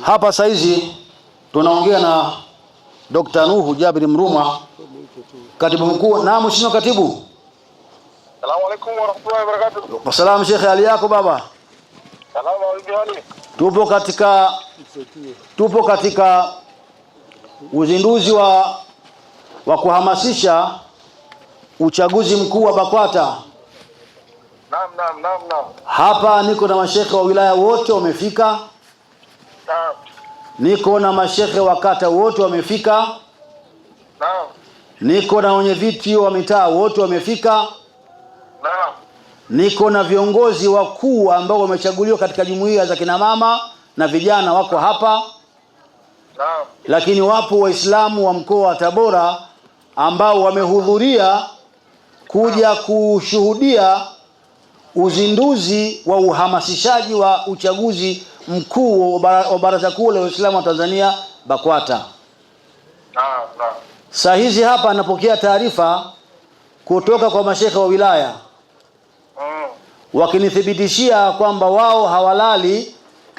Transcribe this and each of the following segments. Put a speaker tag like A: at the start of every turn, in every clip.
A: Hapa saizi tunaongea na Dr. Nuhu Jabir Mruma, katibu mkuu. Na mheshimiwa katibu.
B: Asalamu alaykum wa rahmatullahi wa barakatuh.
A: Wasalamu Sheikh, hali yako baba?
B: Salama hali.
A: Tupo katika uzinduzi wa kuhamasisha uchaguzi mkuu wa BAKWATA.
B: Naam.
A: Hapa niko na mashekhe wa wilaya wote wamefika.
B: Naam.
A: Niko na mashekhe wa kata wote wamefika.
B: Naam.
A: Niko na wenye viti wa mitaa wote wamefika.
B: Naam.
A: Niko na viongozi wakuu ambao wamechaguliwa katika jumuiya za kina mama na vijana wako hapa.
B: Naam.
A: Lakini wapo Waislamu wa mkoa wa Tabora ambao wamehudhuria kuja kushuhudia uzinduzi wa uhamasishaji wa uchaguzi mkuu wa Baraza Kuu la Waislamu wa Tanzania BAKWATA.
B: Naam.
A: Saa hizi hapa napokea taarifa kutoka kwa mashekhe wa wilaya wakinithibitishia kwamba wao hawalali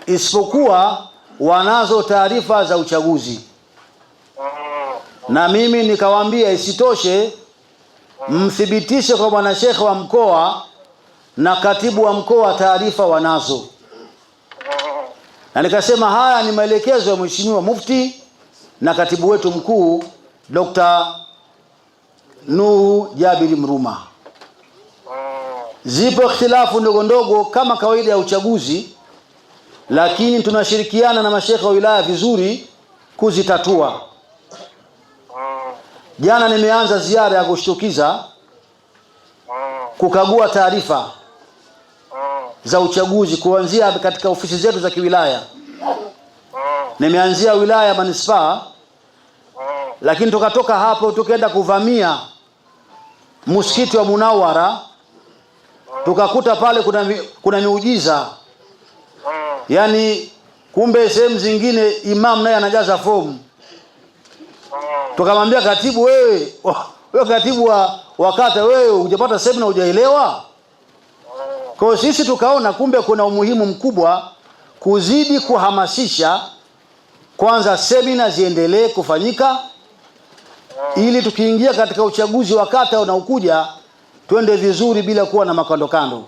A: isipokuwa wanazo taarifa za uchaguzi. Na mimi nikawaambia isitoshe, mthibitishe kwa bwana shekhe wa mkoa na katibu wa mkoa taarifa wanazo. Na nikasema haya ni maelekezo ya Mheshimiwa Mufti na katibu wetu mkuu Dr. Nuhu Jabir Mruma. Zipo ikhtilafu ndogo kama kawaida ya uchaguzi, lakini tunashirikiana na mashekhe wa wilaya vizuri kuzitatua. Jana nimeanza ziara ya kushtukiza kukagua taarifa za uchaguzi kuanzia katika ofisi zetu za kiwilaya. Nimeanzia wilaya ya Manispaa, lakini tukatoka hapo tukaenda kuvamia msikiti wa Munawara, tukakuta pale kuna miujiza. Yaani kumbe sehemu zingine imam naye anajaza fomu. Tukamwambia katibu, wewe katibu wa kata, wewe hujapata semina, hujaelewa? Kwa sisi tukaona kumbe kuna umuhimu mkubwa kuzidi kuhamasisha, kwanza semina ziendelee kufanyika ili tukiingia katika uchaguzi wa kata unaokuja twende vizuri bila kuwa na makandokando.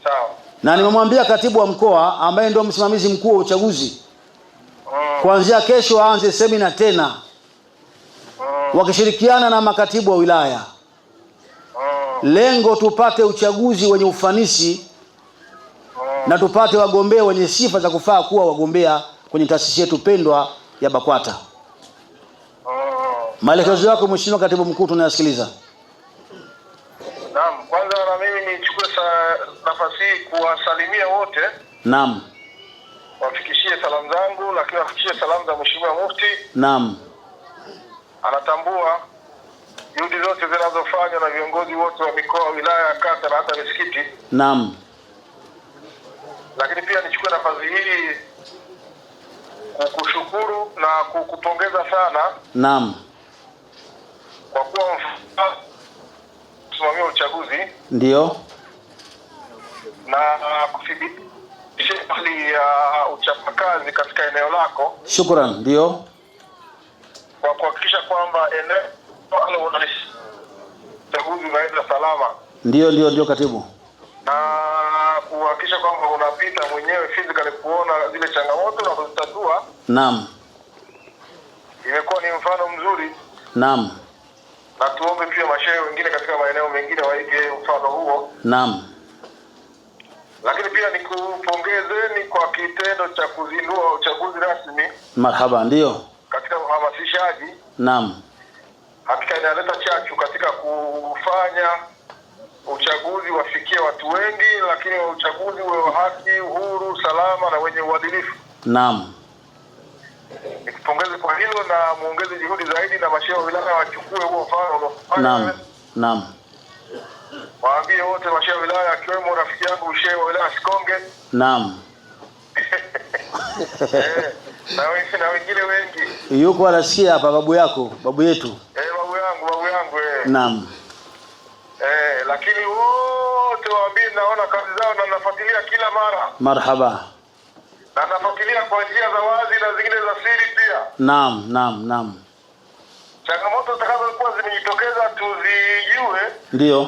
B: Sawa.
A: Na nimemwambia katibu wa mkoa ambaye ndio msimamizi mkuu wa uchaguzi, kuanzia kesho aanze semina tena wakishirikiana na makatibu wa wilaya. Lengo tupate uchaguzi wenye ufanisi na tupate wagombea wenye sifa za kufaa kuwa wagombea kwenye taasisi yetu pendwa ya BAKWATA. Maelekezo yako Mheshimiwa Katibu Mkuu tunayasikiliza.
B: Naam, kwanza na mimi nichukue nafasi hii kuwasalimia wote.
A: Naam.
B: Wafikishie salamu zangu, lakini wafikishie salamu za Mheshimiwa Mufti.
A: Naam.
B: Anatambua juhudi zote zinazofanywa na viongozi wote wa mikoa, wilaya, kata na hata misikiti.
A: Naam.
B: Lakini pia nichukue nafasi hii kukushukuru na kukupongeza sana.
A: Naam.
B: Kwa kuwa msimamia uchaguzi.
A: Ndio.
B: Na kuthibitisha hali ya uchapakazi katika eneo lako.
A: Shukran. Ndio.
B: Kwa kuhakikisha kwamba eneo uchaguzi unaenda salama.
A: Ndio katibu.
B: Na kuhakikisha kwamba unapita mwenyewe physically kuona zile changamoto na kuzitatua.
A: Naam.
B: Imekuwa ni mfano mzuri.
A: Naam.
B: Na tuombe pia mashehe wengine katika maeneo mengine waige mfano huo.
A: Naam.
B: Lakini pia nikupongezeni kwa kitendo cha kuzindua uchaguzi rasmi.
A: Marhaba. Ndio.
B: Katika uhamasishaji.
A: Naam.
B: Hakika inaleta chachu katika kufanya uchaguzi wafikie watu wengi, lakini uchaguzi uwe wa haki, uhuru, salama na wenye uadilifu.
A: Naam.
B: Nikupongeze kwa hilo na muongeze juhudi zaidi, na mashehe wa wilaya wachukue huo mfano.
A: Naam.
B: Waambie wote mashehe wa wilaya akiwemo rafiki yangu shehe wa wilaya Sikonge.
A: Naam.
B: Na wengine wengi.
A: Yuko anasikia hapa babu yetu.
B: Babu yangu.
A: Naam.
B: Lakini wote waambie naona kazi zao na nafuatilia kila mara.
A: Marhaba.
B: Na nafuatilia kwa njia za wazi na zingine za siri pia.
A: Naam.
B: Changamoto zitakazokuwa zimejitokeza tuzijue.
A: Ndio.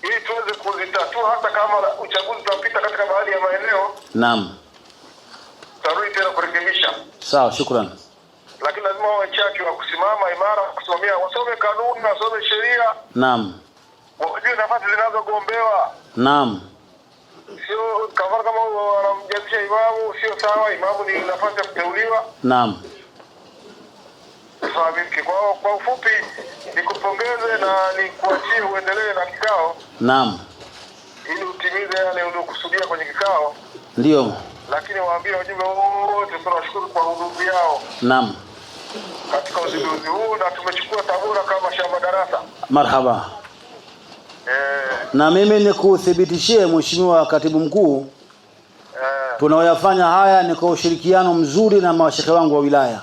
B: Ili tuweze kuzitatua hata kama uchaguzi utapita katika baadhi ya maeneo.
A: Naam.
B: Tarudi tena kurekebisha.
A: Sawa, shukrani.
B: Lakini lazima wawe chachu wa kusimama imara, kusimamia, wasome kanuni, wasome sheria.
A: Naam.
B: Wajue nafasi zinazogombewa.
A: Naam.
B: Sio kama wanamjadisha imamu, sio sawa. Imamu ni nafasi ya kuteuliwa.
A: Naam.
B: Kwa ufupi nikupongeze na nikuachie uendelee na kikao.
A: Naam.
B: Ili utimize yale uliokusudia kwenye kikao.
A: Ndio.
B: Lakini waambie wajumbe wote tunashukuru kwa huduma yao.
A: Naam.
B: Katika uzinduzi huu na tumechukua Tabora kama shamba darasa.
A: Marhaba. Na mimi nikuthibitishie Mheshimiwa Katibu Mkuu, tunaoyafanya haya ni kwa ushirikiano mzuri na mawashekhe wangu wa wilaya.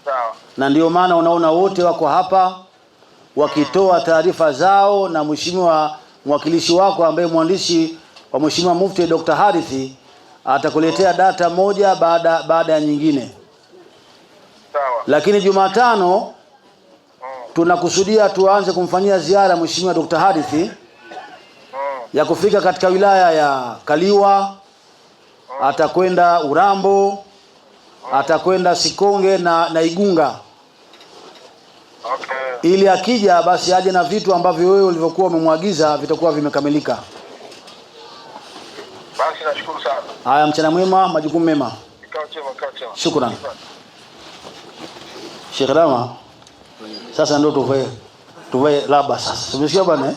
B: Sawa.
A: Na ndio maana unaona wote wako hapa wakitoa taarifa zao, na Mheshimiwa mwakilishi wako ambaye mwandishi wa Mheshimiwa Mufti Dr. Harithi atakuletea data moja baada ya nyingine.
B: Sawa.
A: Lakini Jumatano tunakusudia tuanze kumfanyia ziara Mheshimiwa Dr. Harithi ya kufika katika wilaya ya Kaliwa, atakwenda Urambo, atakwenda Sikonge na Igunga.
B: Okay.
A: Ili akija basi aje na vitu ambavyo wewe ulivyokuwa umemwagiza vitakuwa vimekamilika.
B: Basi nashukuru sana.
A: Haya, mchana mwema, majukumu mema.
B: Kikao chema.
A: Shukrani. Sheikh Rama, sasa ndio tuvae laba sasa. Umesikia bwana?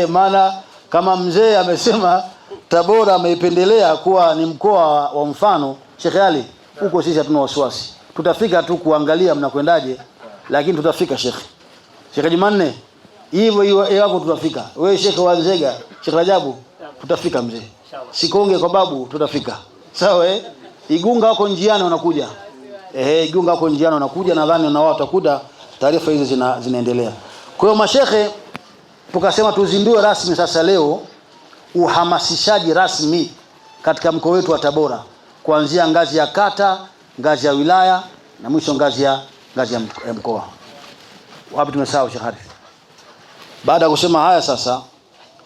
A: Maana kama mzee amesema Tabora ameipendelea kuwa ni mkoa wa mfano, Sheikh Ali, huko sisi hatuna wasiwasi. Tutafika tu kuangalia mnakwendaje, lakini tutafika Sheikh. Sheikh Jumanne, hivyo yako tutafika. Wewe Sheikh wa Nzega, Sheikh Rajabu, tutafika mzee. Sikonge kwa babu tutafika. Sawa Igunga wako njiani wanakuja. Igunga wako njiani wanakuja, nadhani na wao watakuda, taarifa hizi zinaendelea. Kwa hiyo mashekhe tukasema tuzindue rasmi sasa leo uhamasishaji rasmi katika mkoa wetu wa Tabora, kuanzia ngazi ya kata, ngazi ya wilaya na mwisho ngazi ya mkoa. Wapi tumesahau Sheikh Harithi? Baada ya kusema haya sasa,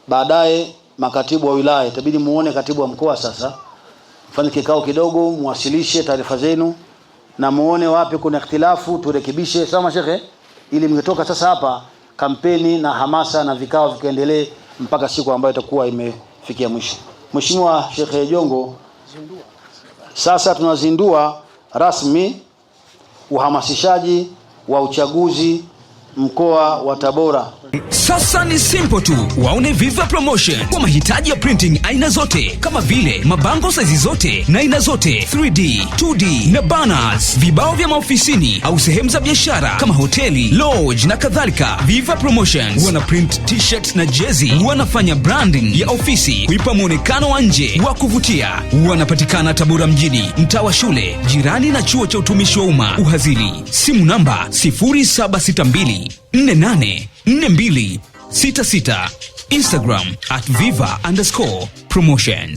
A: baadaye makatibu wa wilaya itabidi muone katibu wa mkoa sasa, mfanye kikao kidogo, muwasilishe taarifa zenu na muone wapi kuna ikhtilafu turekebishe. Sawa Sheikh, ili mngetoka sasa hapa kampeni na hamasa na vikao vikaendelee mpaka siku ambayo itakuwa imefikia mwisho. Mheshimiwa Sheikh Jongo, sasa tunazindua rasmi uhamasishaji wa uchaguzi mkoa wa Tabora.
C: Sasa ni simple tu, waone Viva Promotion kwa mahitaji ya printing aina zote kama vile mabango size zote na aina zote, 3D, 2D na banners, vibao vya maofisini au sehemu za biashara kama hoteli, lodge na kadhalika. Viva Promotions wana print t-shirt na jezi, wanafanya branding ya ofisi kuipa muonekano wa nje wa kuvutia. Wanapatikana Tabora mjini, mtaa wa shule, jirani na chuo cha utumishi wa umma Uhazili. Simu namba 0762484266. Instagram @viva_promotion.